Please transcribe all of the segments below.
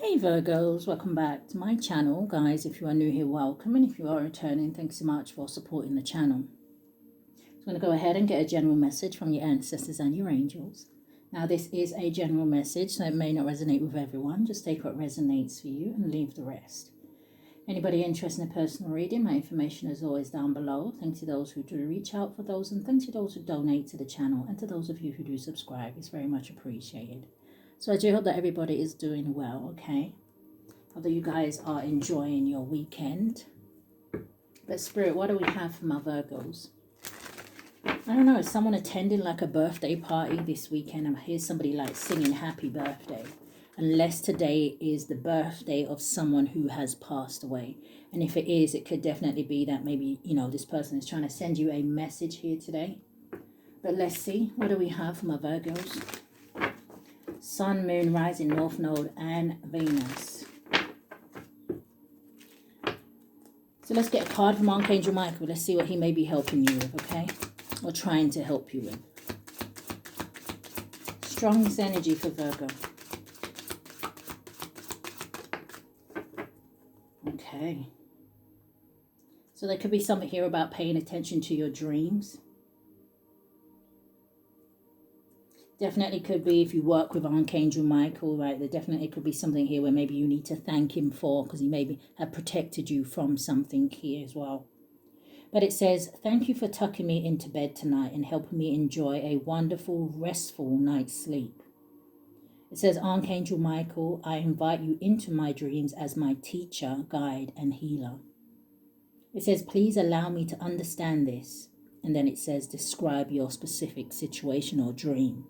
Hey Virgos, welcome back to my channel. Guys, if you are new here, welcome. And if you are returning, thanks so much for supporting the channel. I'm going to go ahead and get a general message from your ancestors and your angels. Now, this is a general message, so it may not resonate with everyone. Just take what resonates for you and leave the rest. Anybody interested in a personal reading, my information is always down below. Thanks to those who do reach out for those, and thanks to those who donate to the channel, and to those of you who do subscribe. It's very much appreciated. So I do hope that everybody is doing well, okay? Hope that you guys are enjoying your weekend. But Spirit, what do we have for my Virgos? I don't know, is someone attending like a birthday party this weekend? I hear somebody like singing happy birthday. Unless today is the birthday of someone who has passed away. And if it is, it could definitely be that maybe, you know, this person is trying to send you a message here today. But let's see, what do we have for my Virgos? Sun, Moon, Rising, North Node, and Venus. So let's get a card from Archangel Michael. Let's see what he may be helping you with, okay? Or trying to help you with. Strongest energy for Virgo. Okay. So there could be something here about paying attention to your dreams. Definitely could be if you work with Archangel Michael, right? There definitely could be something here where maybe you need to thank him for, because he maybe have protected you from something here as well. But it says, thank you for tucking me into bed tonight and helping me enjoy a wonderful, restful night's sleep. It says, Archangel Michael, I invite you into my dreams as my teacher, guide, and healer. It says, please allow me to understand this. And then it says, describe your specific situation or dream.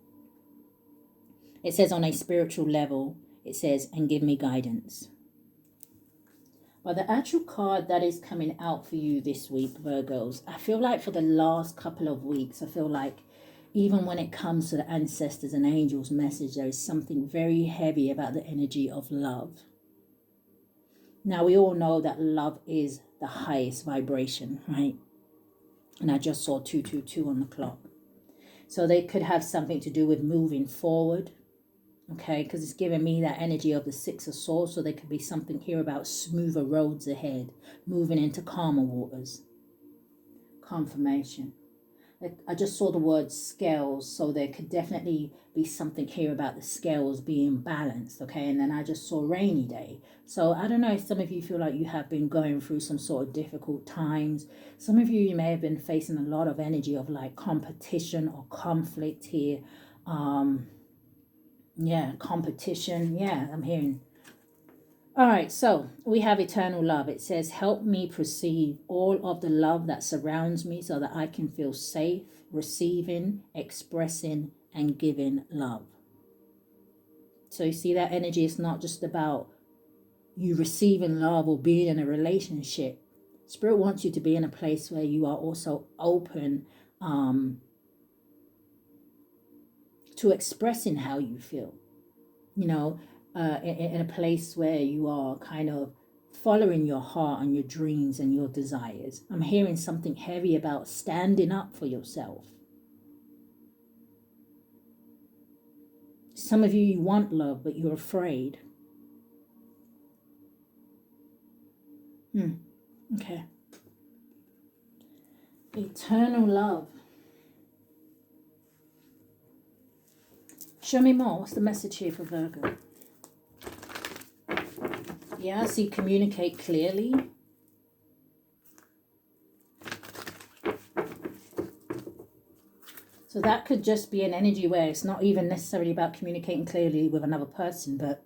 It says on a spiritual level, it says, and give me guidance. But the actual card that is coming out for you this week, Virgos, I feel like for the last couple of weeks, I feel like even when it comes to the ancestors and angels message, there is something very heavy about the energy of love. Now, we all know that love is the highest vibration, right? And I just saw 222 on the clock. So they could have something to do with moving forward. Okay, because it's giving me that energy of the Six of Swords. So there could be something here about smoother roads ahead, moving into calmer waters. Confirmation. I just saw the word scales, so there could definitely be something here about the scales being balanced, okay? And then I just saw rainy day. So I don't know if some of you feel like you have been going through some sort of difficult times. Some of you may have been facing a lot of energy of like competition or conflict here. Yeah, competition. Yeah, I'm hearing. All right, so we have eternal love. It says, help me perceive all of the love that surrounds me so that I can feel safe, receiving, expressing, and giving love. So you see that energy is not just about you receiving love or being in a relationship. Spirit wants you to be in a place where you are also open to expressing how you feel. You know, in a place where you are kind of following your heart and your dreams and your desires. I'm hearing something heavy about standing up for yourself. Some of you want love, but you're afraid. Okay. Eternal love. Show me more. What's the message here for Virgo? Yeah, I see communicate clearly. So that could just be an energy where it's not even necessarily about communicating clearly with another person, but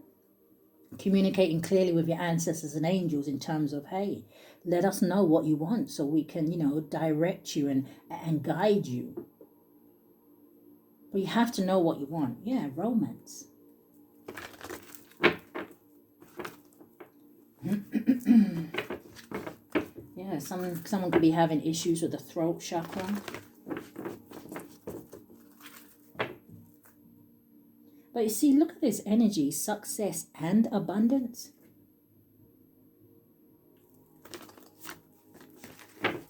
communicating clearly with your ancestors and angels in terms of, hey, let us know what you want so we can, you know, direct you and guide you. But you have to know what you want. Yeah, romance. Yeah, someone could be having issues with the throat chakra. But you see, look at this energy, success and abundance. Give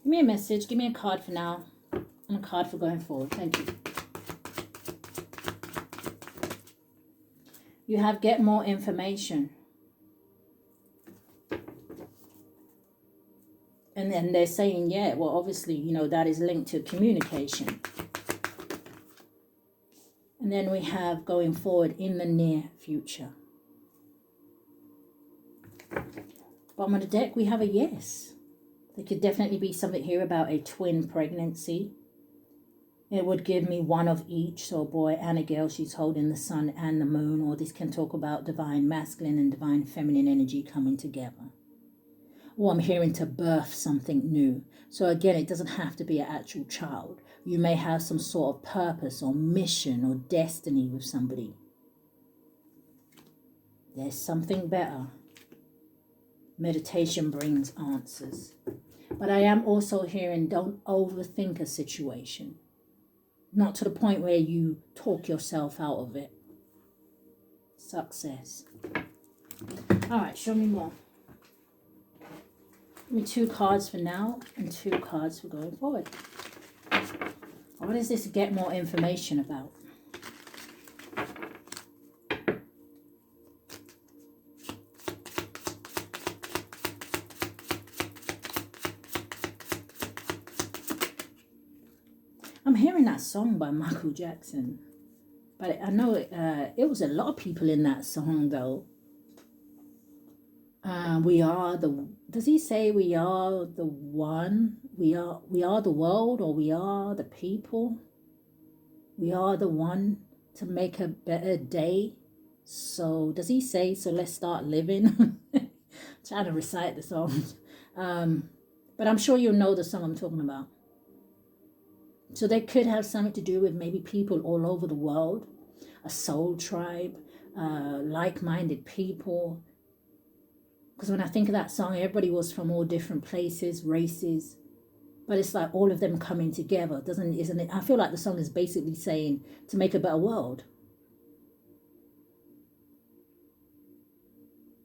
me a message, give me a card for now, and a card for going forward. Thank you. You have get more information. And then they're saying, yeah, well, obviously, you know, that is linked to communication. And then we have going forward in the near future. Bottom of the deck, we have a yes. There could definitely be something here about a twin pregnancy. It would give me one of each. So a boy and a girl, she's holding the sun and the moon. Or this can talk about divine masculine and divine feminine energy coming together. Or I'm hearing to birth something new. So again, it doesn't have to be an actual child. You may have some sort of purpose or mission or destiny with somebody. There's something better. Meditation brings answers. But I am also hearing don't overthink a situation. Not to the point where you talk yourself out of it. Success. All right, show me more. Give me 2 cards for now and 2 cards for going forward. What is this get more information about? I'm hearing that song by Michael Jackson. But I know it was a lot of people in that song though. We are the, does he say we are the one? We are the world, or we are the people? We are the one to make a better day. So does he say, so let's start living? Trying to recite the songs. But I'm sure you'll know the song I'm talking about. So they could have something to do with maybe people all over the world, a soul tribe, like-minded people. Because when I think of that song, everybody was from all different places, races. But it's like all of them coming together, isn't it? I feel like the song is basically saying to make a better world.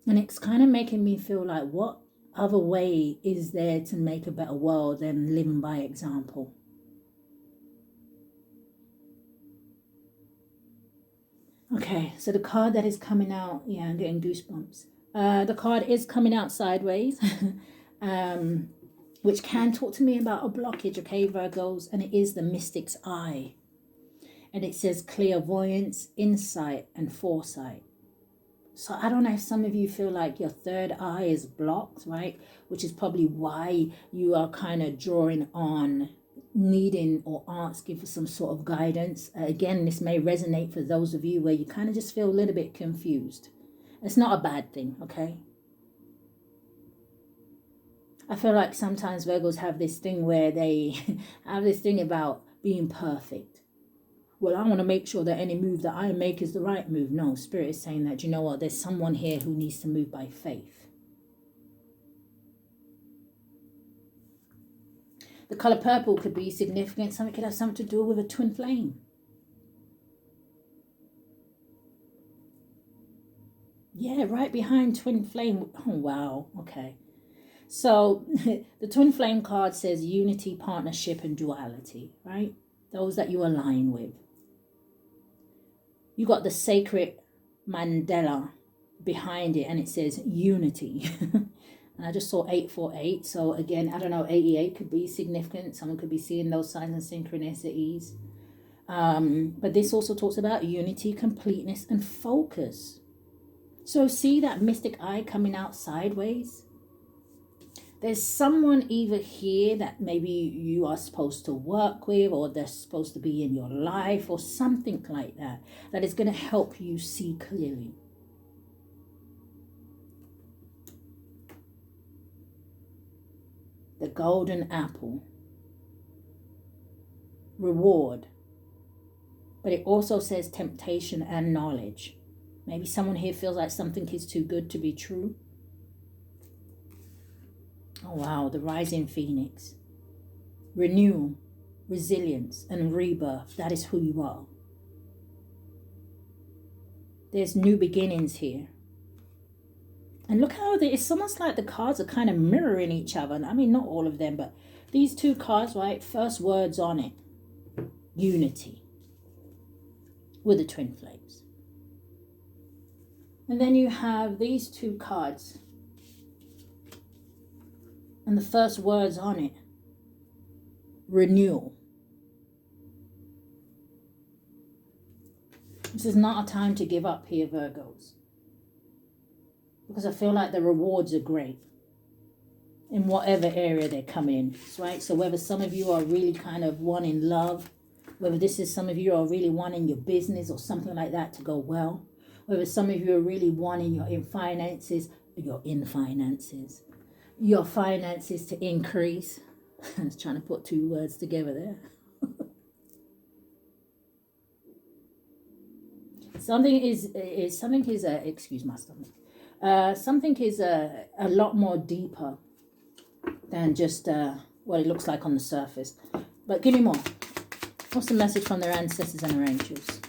And it's kind of making me feel like, what other way is there to make a better world than living by example? Okay, so the card that is coming out, yeah, I'm getting goosebumps. The card is coming out sideways, which can talk to me about a blockage, okay, Virgos, and it is the mystic's eye. And it says clairvoyance, insight, and foresight. So I don't know if some of you feel like your third eye is blocked, right? Which is probably why you are kind of drawing on needing or asking for some sort of guidance. Again, this may resonate for those of you where you kind of just feel a little bit confused. It's not a bad thing, okay? I feel like sometimes Virgos have this thing where they have this thing about being perfect. Well, I want to make sure that any move that I make is the right move. No, Spirit is saying that, you know what, there's someone here who needs to move by faith. The color purple could be significant. Something could have something to do with a twin flame. Yeah, right behind twin flame. Oh, wow. Okay. So the twin flame card says unity, partnership, and duality, right? Those that you align with. You got the sacred mandala behind it, and it says unity. And I just saw 848. So again, I don't know, 88 could be significant. Someone could be seeing those signs and synchronicities. But this also talks about unity, completeness, and focus. So see that mystic eye coming out sideways? There's someone either here that maybe you are supposed to work with, or they're supposed to be in your life, or something like that, that is going to help you see clearly. The golden apple. Reward. But it also says temptation and knowledge. Maybe someone here feels like something is too good to be true. Oh wow, the rising phoenix. Renewal, resilience, and rebirth. That is who you are. There's new beginnings here. And look how it's almost like the cards are kind of mirroring each other. I mean, not all of them, but these two cards, right? First words on it. Unity. With the twin flames. And then you have these two cards. And the first words on it, renewal. This is not a time to give up here, Virgos. Because I feel like the rewards are great in whatever area they come in, right? So whether some of you are really kind of wanting love, whether this is some of you are really wanting your business or something like that to go well, whether some of you are really wanting your finances to increase. I was trying to put two words together there. Something is excuse my stomach. Something is a lot more deeper than just what it looks like on the surface. But give me more. What's the message from their ancestors and their angels?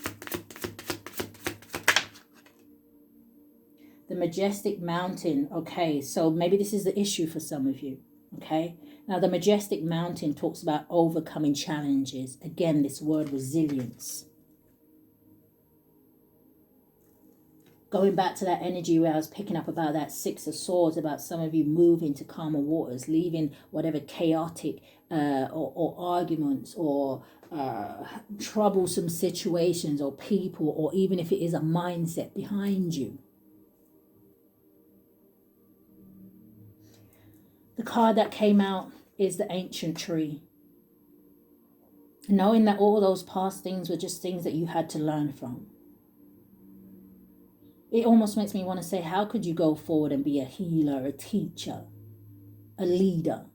The majestic mountain. Okay, so maybe this is the issue for some of you. Okay, now the majestic mountain talks about overcoming challenges. Again, this word resilience. Going back to that energy where I was picking up about that Six of Swords, about some of you moving to calmer waters, leaving whatever chaotic or arguments or troublesome situations or people, or even if it is a mindset behind you. The card that came out is the ancient tree. Knowing that all those past things were just things that you had to learn from. It almost makes me want to say, how could you go forward and be a healer, a teacher, a leader,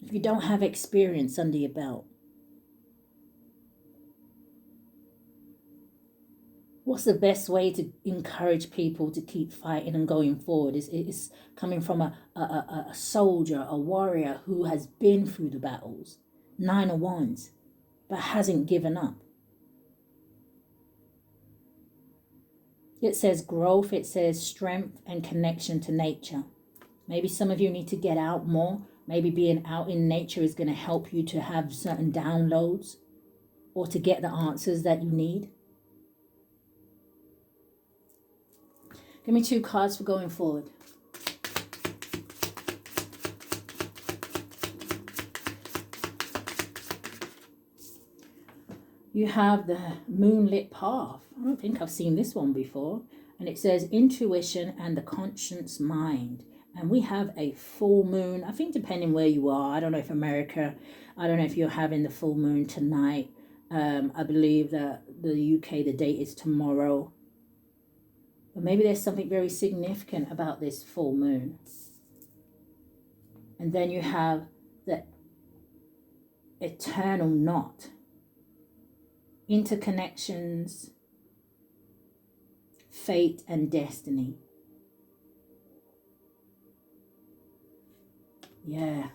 if you don't have experience under your belt? What's the best way to encourage people to keep fighting and going forward? It's coming from a soldier, a warrior who has been through the battles, 9 of Wands, but hasn't given up. It says growth, it says strength and connection to nature. Maybe some of you need to get out more. Maybe being out in nature is going to help you to have certain downloads or to get the answers that you need. Give me 2 cards for going forward. You have the moonlit path. I don't think I've seen this one before. And it says intuition and the conscious mind. And we have a full moon. I think depending where you are. I don't know if America, I don't know if you're having the full moon tonight. I believe that the UK, the date is tomorrow. But maybe there's something very significant about this full moon. And then you have the eternal knot. Interconnections, fate and destiny. Yeah,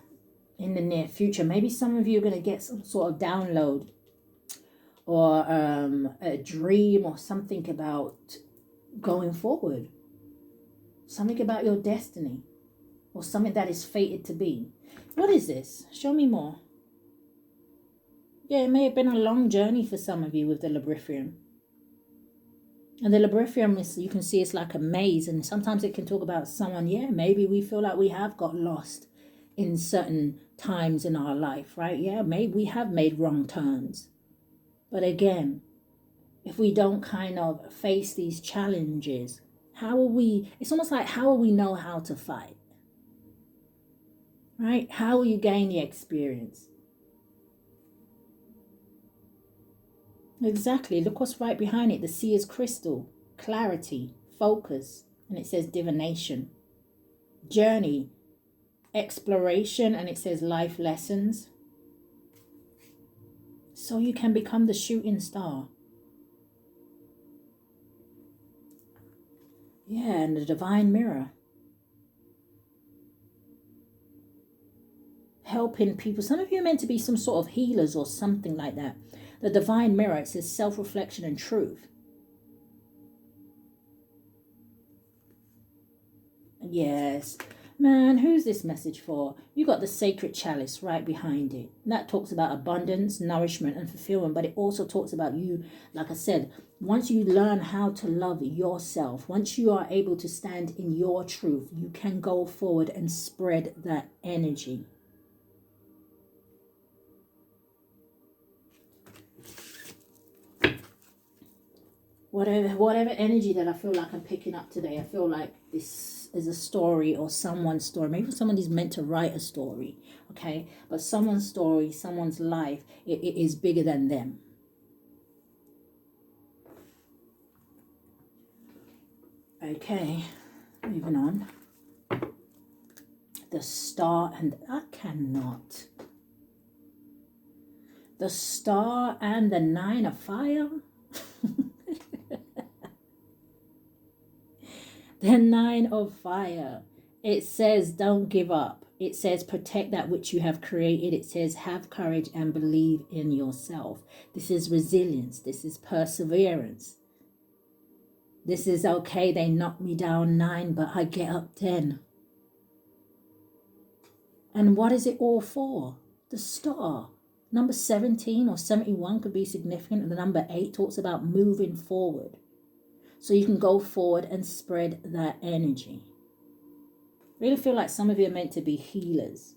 in the near future. Maybe some of you are going to get some sort of download or a dream or something about going forward. Something about your destiny or something that is fated to be. What is this? Show me more. Yeah, it may have been a long journey for some of you with the Labyrinth. And the Labyrinth is, you can see it's like a maze, and sometimes it can talk about someone, yeah, maybe we feel like we have got lost in certain times in our life, right? Yeah, maybe we have made wrong turns. But again, if we don't kind of face these challenges, how will we, it's almost like how will we know how to fight? Right? How will you gain the experience? Exactly. Look what's right behind it. The sea is crystal, clarity, focus, and it says divination, journey, exploration, and it says life lessons. So you can become the shooting star. Yeah, and the divine mirror. Helping people. Some of you are meant to be some sort of healers or something like that. The divine mirror, it says self-reflection and truth. Yes. Man, who's this message for? You got the sacred chalice right behind it. And that talks about abundance, nourishment, and fulfillment. But it also talks about you, like I said, Once you learn how to love yourself, once you are able to stand in your truth, you can go forward and spread that energy. Whatever energy that I feel like I'm picking up today, I feel like this is a story or someone's story. Maybe someone is meant to write a story, okay? But someone's story, someone's life, it is bigger than them. Okay, moving on. The Star and I cannot. The Star and the Nine of Fire. The Nine of Fire. It says don't give up. It says protect that which you have created. It says have courage and believe in yourself. This is resilience. This is perseverance. This is okay, they knocked me down 9, but I get up 10. And what is it all for? The Star. Number 17 or 71 could be significant. And the number 8 talks about moving forward. So you can go forward and spread that energy. I really feel like some of you are meant to be healers.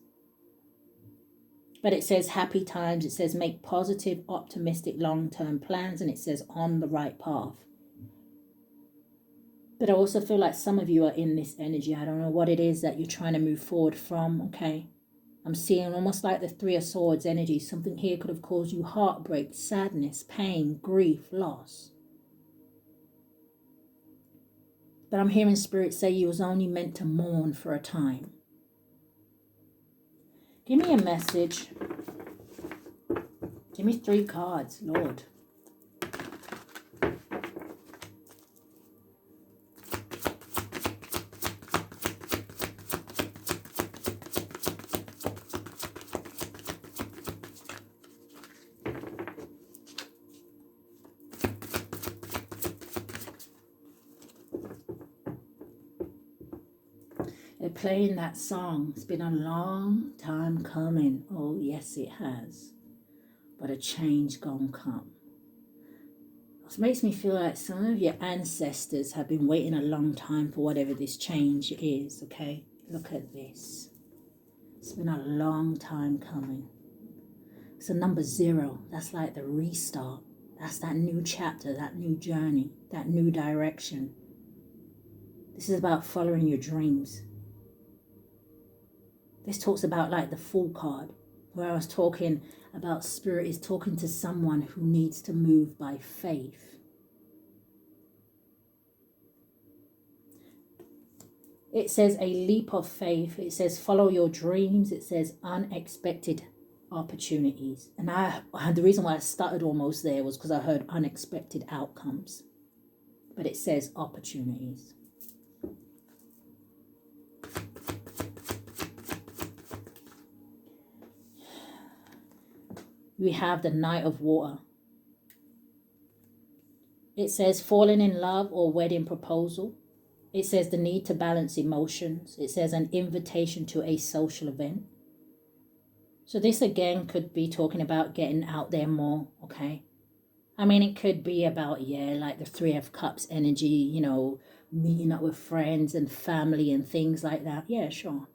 But it says happy times. It says make positive, optimistic, long-term plans. And it says on the right path. But I also feel like some of you are in this energy. I don't know what it is that you're trying to move forward from, okay? I'm seeing almost like the Three of Swords energy. Something here could have caused you heartbreak, sadness, pain, grief, loss. But I'm hearing Spirit say you was only meant to mourn for a time. Give me a message. Give me 3 cards, Lord. They're playing that song. It's been a long time coming. Oh, yes, it has. But a change gonna come. It makes me feel like some of your ancestors have been waiting a long time for whatever this change is, okay? Look at this. It's been a long time coming. So number 0, that's like the restart. That's that new chapter, that new journey, that new direction. This is about following your dreams. This talks about like the Fool card, where I was talking about Spirit is talking to someone who needs to move by faith. It says a leap of faith. It says follow your dreams. It says unexpected opportunities. And the reason why I stuttered almost there was because I heard unexpected outcomes. But it says opportunities. We have the Knight of Water. It says falling in love or wedding proposal. It says the need to balance emotions. It says an invitation to a social event. So this again could be talking about getting out there more, okay? I mean, it could be about, yeah, like the 3 of Cups energy, you know, meeting up with friends and family and things like that. Yeah, sure.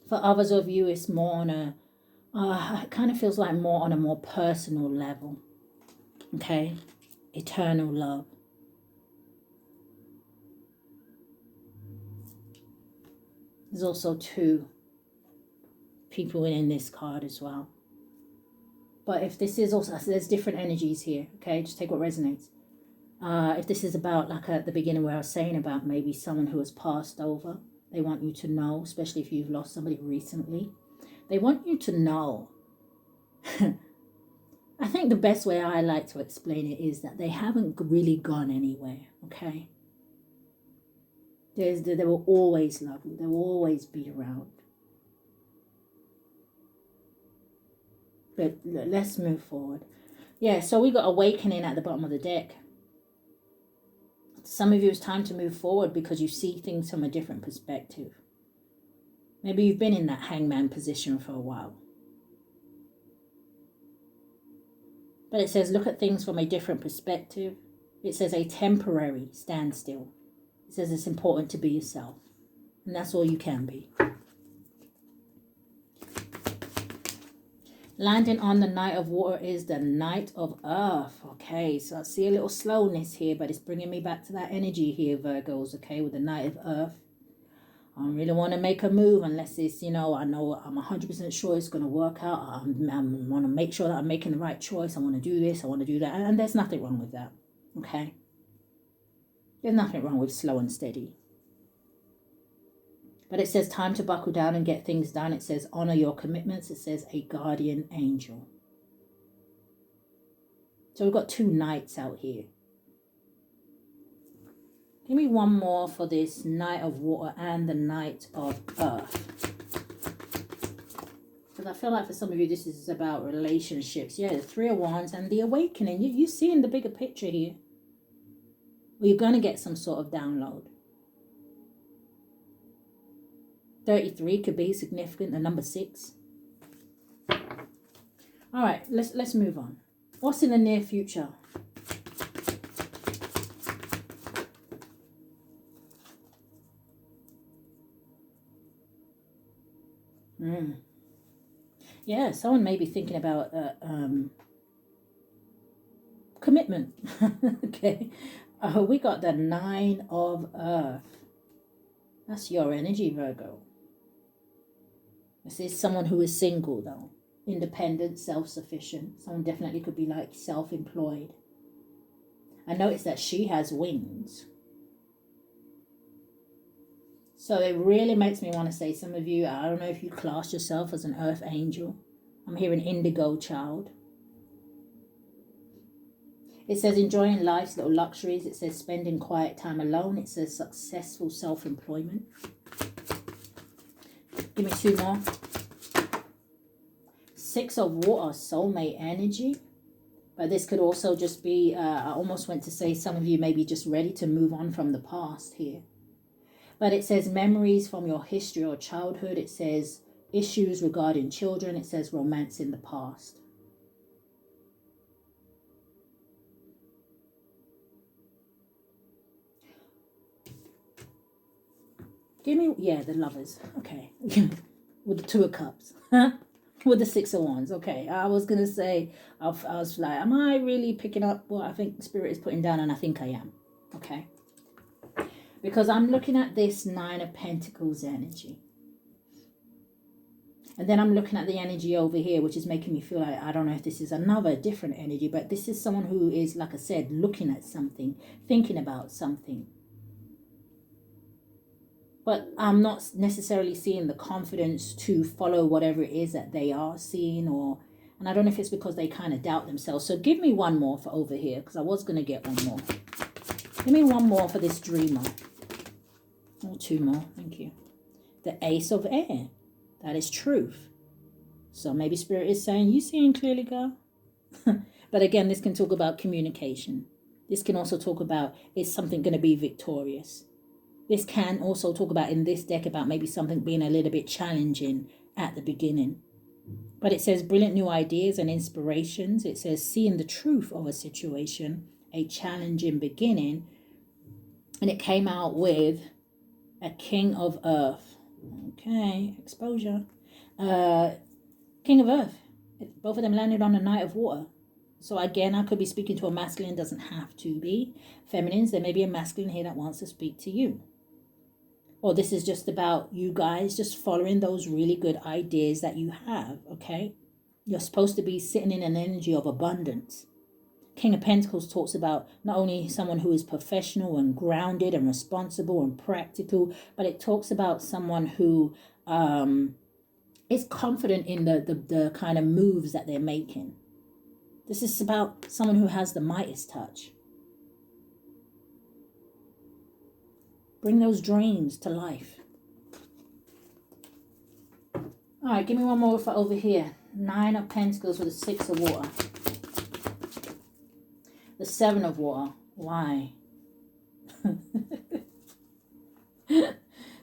For others of you, it's more on a, it kind of feels like more on a more personal level, okay? Eternal love. There's also 2 people in this card as well. But if this is also, there's different energies here, okay? Just take what resonates. If this is about, like at the beginning where I was saying about maybe someone who has passed over, they want you to know, especially if you've lost somebody recently, they want you to know. I think the best way I like to explain it is that they haven't really gone anywhere, okay? They will always love you. They will always be around. But let's move forward. Yeah, so we got awakening at the bottom of the deck. Some of you, it's time to move forward because you see things from a different perspective. Maybe you've been in that hangman position for a while. But it says look at things from a different perspective. It says a temporary standstill. It says it's important to be yourself. And that's all you can be. Landing on the Knight of Water is the Knight of Earth. Okay, so I see a little slowness here, but it's bringing me back to that energy here, Virgos, okay, with the Knight of Earth. I don't really want to make a move unless it's, you know, I know I'm 100% sure it's going to work out. I want to make sure that I'm making the right choice. I want to do this. I want to do that. And there's nothing wrong with that, okay? There's nothing wrong with slow and steady. But it says time to buckle down and get things done. It says honor your commitments. It says a guardian angel. So we've got two knights out here. Give me one more for this Knight of Water and the Knight of Earth. Because I feel like for some of you this is about relationships. Yeah, the Three of Wands and the awakening. You're seeing the bigger picture here. Well, you're going to get some sort of download. 33 could be significant, the number 6. All right, let's move on. What's in the near future? Yeah, someone may be thinking about commitment. Okay, we got the 9 of Earth. That's your energy, Virgo. This is someone who is single, though. Independent, self-sufficient. Someone definitely could be like self-employed. I notice that she has wings. So it really makes me want to say, some of you, I don't know if you class yourself as an earth angel. I'm hearing indigo child. It says enjoying life's little luxuries. It says spending quiet time alone. It says successful self-employment. Give me 2 more. 6 of Water, soulmate energy. But this could also just be, I almost went to say some of you may be just ready to move on from the past here. But it says memories from your history or childhood. It says issues regarding children. It says romance in the past. Give me, yeah, the Lovers. Okay. With the 2 of Cups. With the 6 of Wands. Okay. I was going to say, I was like, am I really picking up what I think Spirit is putting down? And I think I am. Okay. Because I'm looking at this 9 of Pentacles energy. And then I'm looking at the energy over here, which is making me feel like, I don't know if this is another different energy, but this is someone who is, like I said, looking at something, thinking about something. But I'm not necessarily seeing the confidence to follow whatever it is that they are seeing, and I don't know if it's because they kind of doubt themselves. So give me one more for over here, because I was going to get one more. Give me one more for this dreamer. Or 2 more, thank you. The Ace of Air. That is truth. So maybe Spirit is saying, you seeing clearly, girl? But again, this can talk about communication. This can also talk about, is something going to be victorious? This can also talk about, in this deck, about maybe something being a little bit challenging at the beginning. But it says brilliant new ideas and inspirations. It says seeing the truth of a situation, a challenging beginning. And it came out with a King of Earth. Okay, exposure. King of Earth. Both of them landed on the Knight of Water. So again, I could be speaking to a masculine, doesn't have to be. Feminines, there may be a masculine here that wants to speak to you. Or this is just about you guys just following those really good ideas that you have, okay? You're supposed to be sitting in an energy of abundance. King of Pentacles talks about not only someone who is professional and grounded and responsible and practical, but it talks about someone who is confident in the kind of moves that they're making. This is about someone who has the Midas touch. Bring those dreams to life. All right, give me one more for over here. 9 of Pentacles with the 6 of Water. The 7 of Water. Why?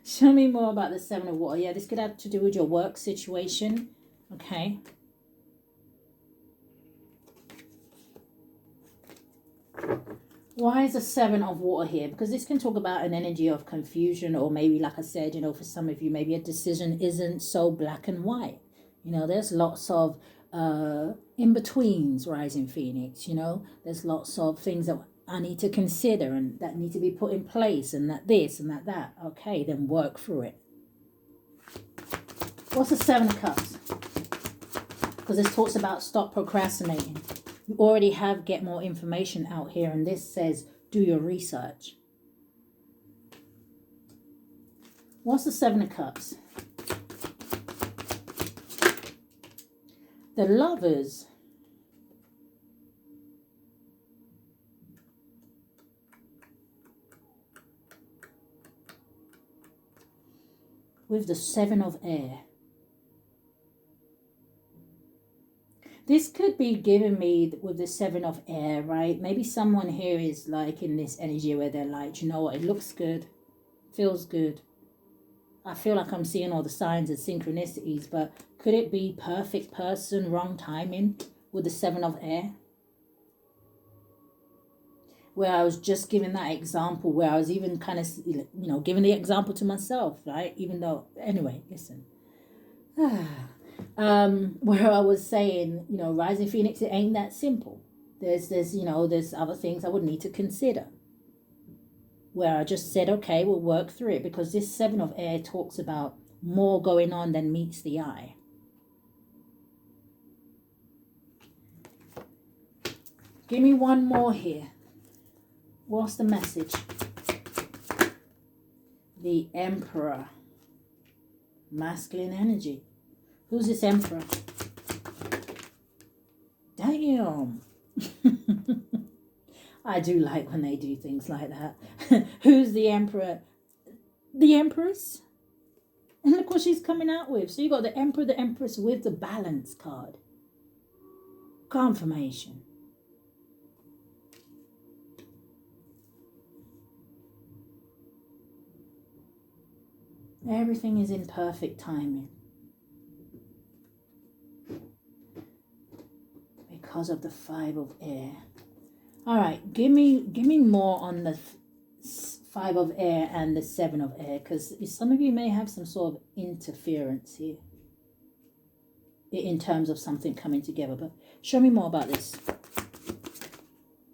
Show me more about the 7 of Water. Yeah, this could have to do with your work situation. Okay. Why is the Seven of Water here? Because this can talk about an energy of confusion, or maybe, like I said, you know, for some of you, maybe a decision isn't so black and white. You know, there's lots of in-betweens, rising Phoenix, you know. There's lots of things that I need to consider and that need to be put in place, and that this and that. Okay, then work through it. What's the Seven of Cups? Because this talks about stop procrastinating. You already have get more information out here, and this says do your research. What's the Seven of Cups? The Lovers. With the Seven of Air. This could be giving me with the Seven of Air, right? Maybe someone here is like in this energy where they're like, you know what, it looks good, feels good. I feel like I'm seeing all the signs and synchronicities, but could it be perfect person, wrong timing with the Seven of Air? Where I was just giving that example, where I was even kind of, you know, giving the example to myself, right? Even though, anyway, listen. Where I was saying, you know, rising Phoenix, it ain't that simple. There's you know, there's other things I would need to consider. Where I just said, okay, we'll work through it, because this Seven of Air talks about more going on than meets the eye. Give me one more here. What's the message? The Emperor. Masculine energy. Who's this Emperor? Damn. I do like when they do things like that. Who's the Emperor? The Empress. And look what she's coming out with. So you got the Emperor, the Empress with the Balance card. Confirmation. Everything is in perfect timing. Because of the Five of Air. All right, give me more on the Five of Air and the Seven of Air, because some of you may have some sort of interference here in terms of something coming together. But show me more about this.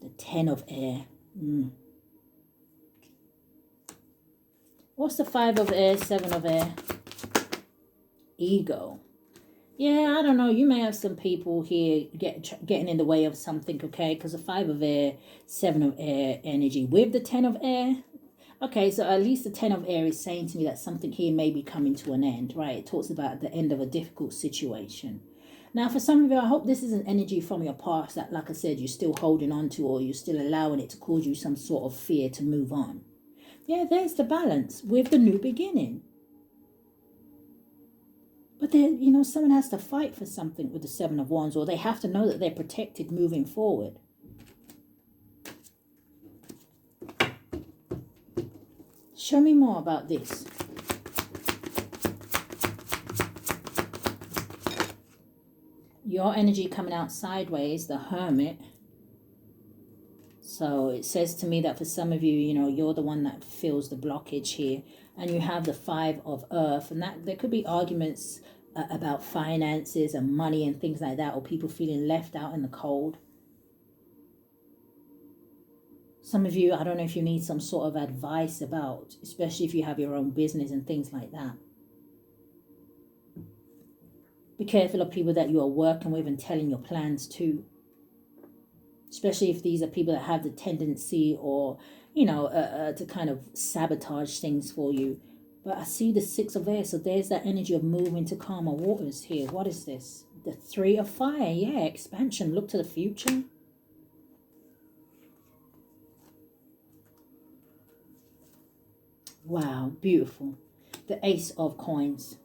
The Ten of Air. What's the Five of Air, Seven of Air? Ego. Yeah, I don't know. You may have some people here getting in the way of something, okay? Because the Five of Air, Seven of Air energy with the Ten of Air. Okay, so at least the Ten of Air is saying to me that something here may be coming to an end, right? It talks about the end of a difficult situation. Now, for some of you, I hope this is an energy from your past that, like I said, you're still holding on to, or you're still allowing it to cause you some sort of fear to move on. Yeah, there's the Balance with the new beginning. But then, you know, someone has to fight for something with the Seven of Wands, or they have to know that they're protected moving forward. Show me more about this. Your energy coming out sideways, the Hermit. So it says to me that for some of you, you know, you're the one that feels the blockage here. And you have the Five of Earth. And that there could be arguments about finances and money and things like that, or people feeling left out in the cold. Some of you, I don't know if you need some sort of advice about, especially if you have your own business and things like that. Be careful of people that you are working with and telling your plans to. Especially if these are people that have the tendency, or, you know, to kind of sabotage things for you. But I see the Six of Air, so there's that energy of moving to calmer waters here. What is this? The Three of Fire. Yeah, expansion. Look to the future. Wow, beautiful. The Ace of Coins.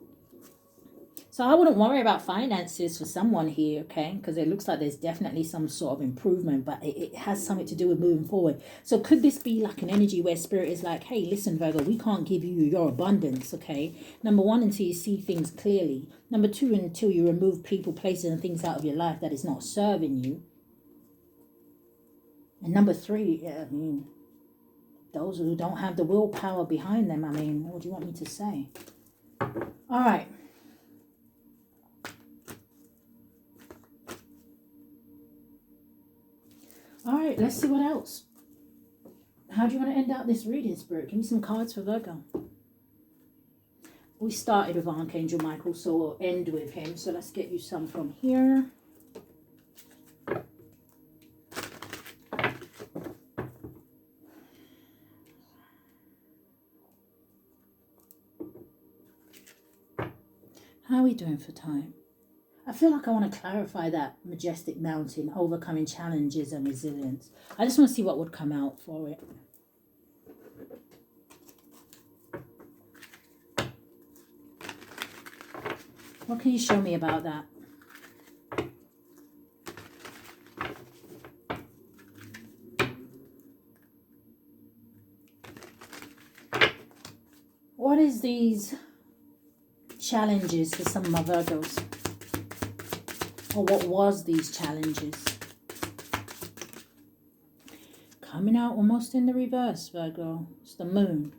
So I wouldn't worry about finances for someone here, okay? Because it looks like there's definitely some sort of improvement, but it has something to do with moving forward. So could this be like an energy where Spirit is like, hey, listen, Virgo, we can't give you your abundance, okay? Number one, until you see things clearly. Number two, until you remove people, places, and things out of your life that is not serving you. And number 3, yeah, I mean, those who don't have the willpower behind them, I mean, what do you want me to say? All right. All right, let's see what else. How do you want to end out this reading, Spirit? Give me some cards for Virgo. We started with Archangel Michael, so we'll end with him. So let's get you some from here. How are we doing for time? I feel like I want to clarify that majestic mountain, overcoming challenges and resilience. I just want to see what would come out for it. What can you show me about that? What is these challenges for some of my Virgos? Or what was these challenges? Coming out almost in the reverse, Virgo. It's the moon.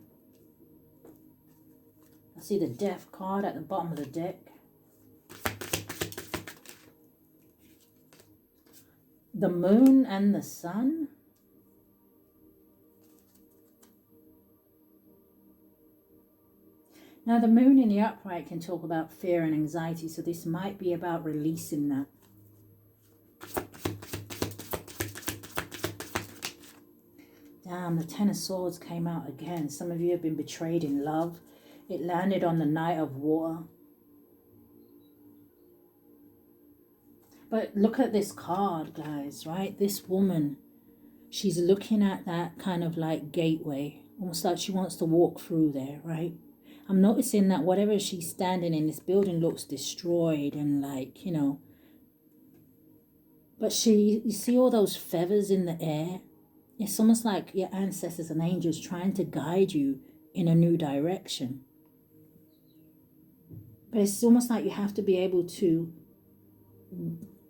I see the death card at the bottom of the deck. The moon and the sun. Now the moon in the upright can talk about fear and anxiety, so this might be about releasing that. Damn, the Ten of Swords came out again. Some of you have been betrayed in love. It landed on the Knight of Water. But look at this card, guys, right? This woman, she's looking at that kind of like gateway, almost like she wants to walk through there, right? I'm noticing that whatever she's standing in, this building looks destroyed and like, you know. But you see all those feathers in the air? It's almost like your ancestors and angels trying to guide you in a new direction. But it's almost like you have to be able to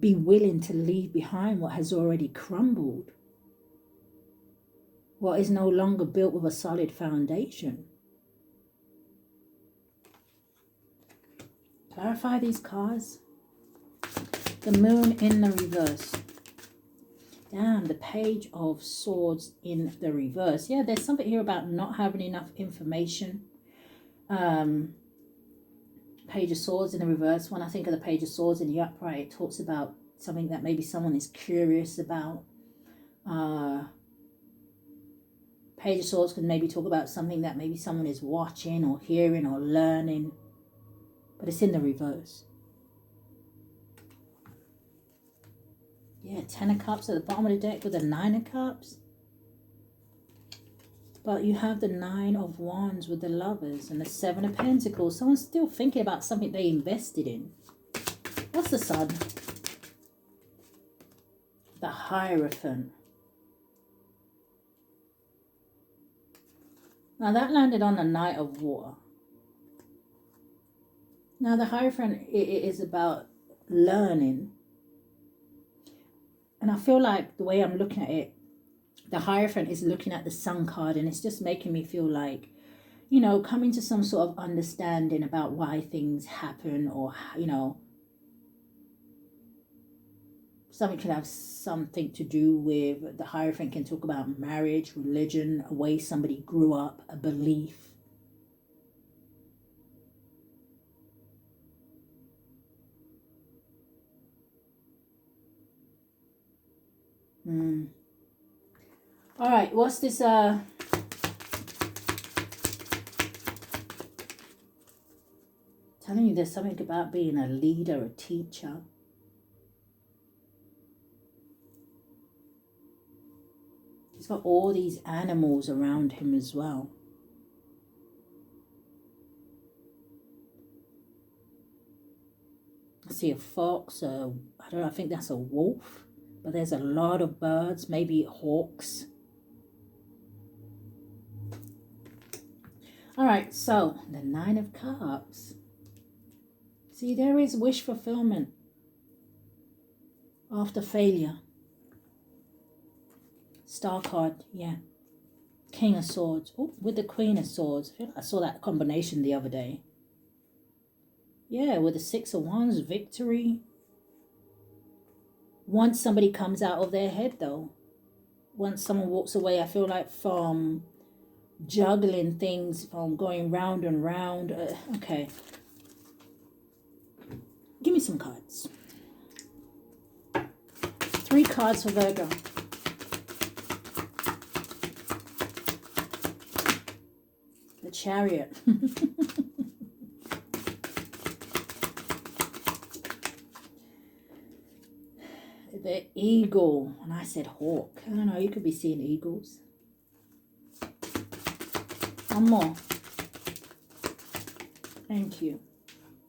be willing to leave behind what has already crumbled. What is no longer built with a solid foundation. Clarify these cards. The moon in the reverse. Damn, the Page of Swords in the reverse. Yeah, there's something here about not having enough information. Page of Swords in the reverse. When I think of the Page of Swords in the upright, it talks about something that maybe someone is curious about. Page of Swords can maybe talk about something that maybe someone is watching or hearing or learning. But it's in the reverse. Yeah, Ten of Cups at the bottom of the deck with the Nine of Cups. But you have the Nine of Wands with the Lovers and the Seven of Pentacles. Someone's still thinking about something they invested in. What's the Sun? The Hierophant. Now that landed on the Knight of Water. Now the Hierophant is about learning. And I feel like the way I'm looking at it, the Hierophant is looking at the Sun card, and it's just making me feel like, you know, coming to some sort of understanding about why things happen, or, you know, something could have something to do with, the Hierophant can talk about marriage, religion, a way somebody grew up, a belief. All right, what's this? Telling you there's something about being a leader, a teacher. He's got all these animals around him as well. I see a fox, I don't know, I think that's a wolf. But there's a lot of birds, maybe hawks. All right, so the Nine of Cups. See, there is wish fulfillment after failure. Star card, yeah. King of Swords. Oh, with the Queen of Swords. I feel like I saw that combination the other day. Yeah, with the Six of Wands, victory. Once somebody comes out of their head, though. Once someone walks away, I feel like from juggling things, from going round and round. Okay. Give me some cards. 3 cards for Virgo. The Chariot. The Eagle. And I said hawk. I don't know, you could be seeing eagles. One more. Thank you.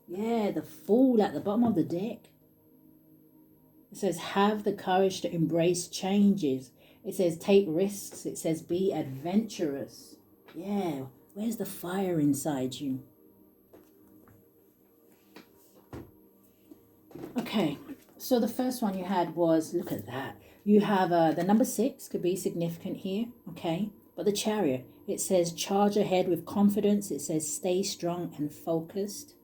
Yeah, the Fool at the bottom of the deck. It says, have the courage to embrace changes. It says, take risks. It says, be adventurous. Yeah, where's the fire inside you? Okay, so the first one you had was, look at that. You have the number 6 could be significant here, okay? But the Chariot, it says, charge ahead with confidence. It says, stay strong and focused.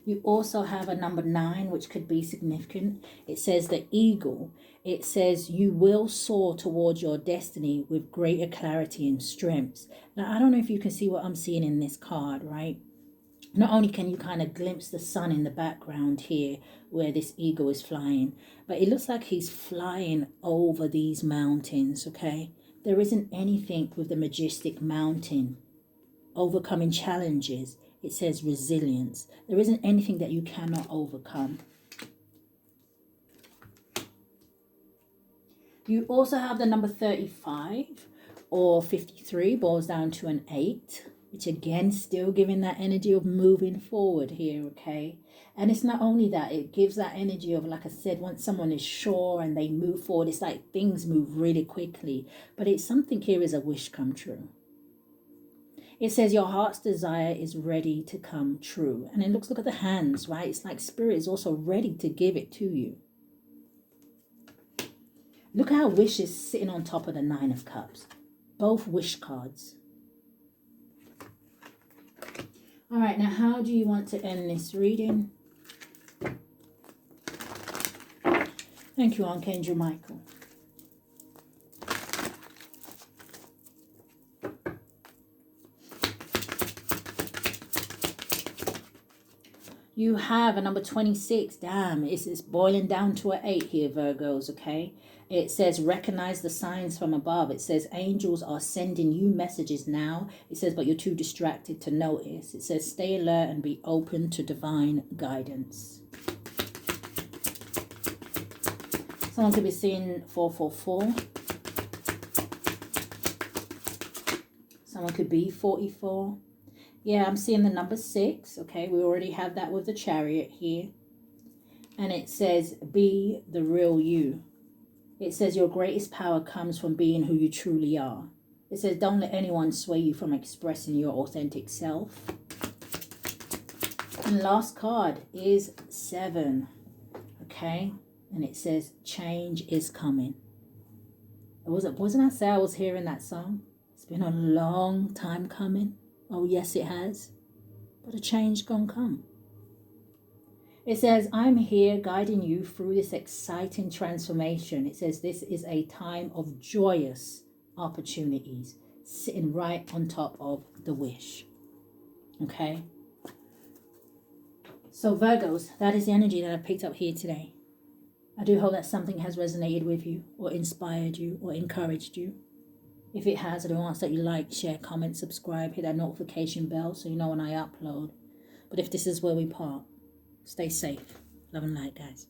You also have a number 9, which could be significant. It says the Eagle. It says you will soar towards your destiny with greater clarity and strength. Now, I don't know if you can see what I'm seeing in this card, right? Not only can you kind of glimpse the sun in the background here where this eagle is flying, but it looks like he's flying over these mountains, okay? There isn't anything with the majestic mountain overcoming challenges. It says resilience. There isn't anything that you cannot overcome. You also have the number 35 or 53, boils down to an 8, which again, still giving that energy of moving forward here, okay? And it's not only that, it gives that energy of, like I said, once someone is sure and they move forward, it's like things move really quickly. But it's something here is a wish come true. It says your heart's desire is ready to come true. And then look at the hands, right? It's like Spirit is also ready to give it to you. Look how wish is sitting on top of the 9 of Cups. Both wish cards. All right, now how do you want to end this reading? Thank you, Archangel Michael. You have a number 26. Damn, it's boiling down to an 8 here, Virgos, okay? It says, recognize the signs from above. It says, angels are sending you messages now. It says, but you're too distracted to notice. It says, stay alert and be open to divine guidance. Someone could be seeing 444. Someone could be 44. Yeah, I'm seeing the number 6. Okay, we already have that with the Chariot here. And it says, be the real you. It says your greatest power comes from being who you truly are. It says, don't let anyone sway you from expressing your authentic self. And last card is 7. Okay, and it says, change is coming. Wasn't I say I was hearing that song? It's been a long time coming. Oh, yes, it has. But a change gonna come. It says, I'm here guiding you through this exciting transformation. It says this is a time of joyous opportunities, sitting right on top of the wish. Okay? So Virgos, that is the energy that I picked up here today. I do hope that something has resonated with you or inspired you or encouraged you. If it has, I do ask that you like, share, comment, subscribe, hit that notification bell so you know when I upload. But if this is where we part, stay safe. Love and light, guys.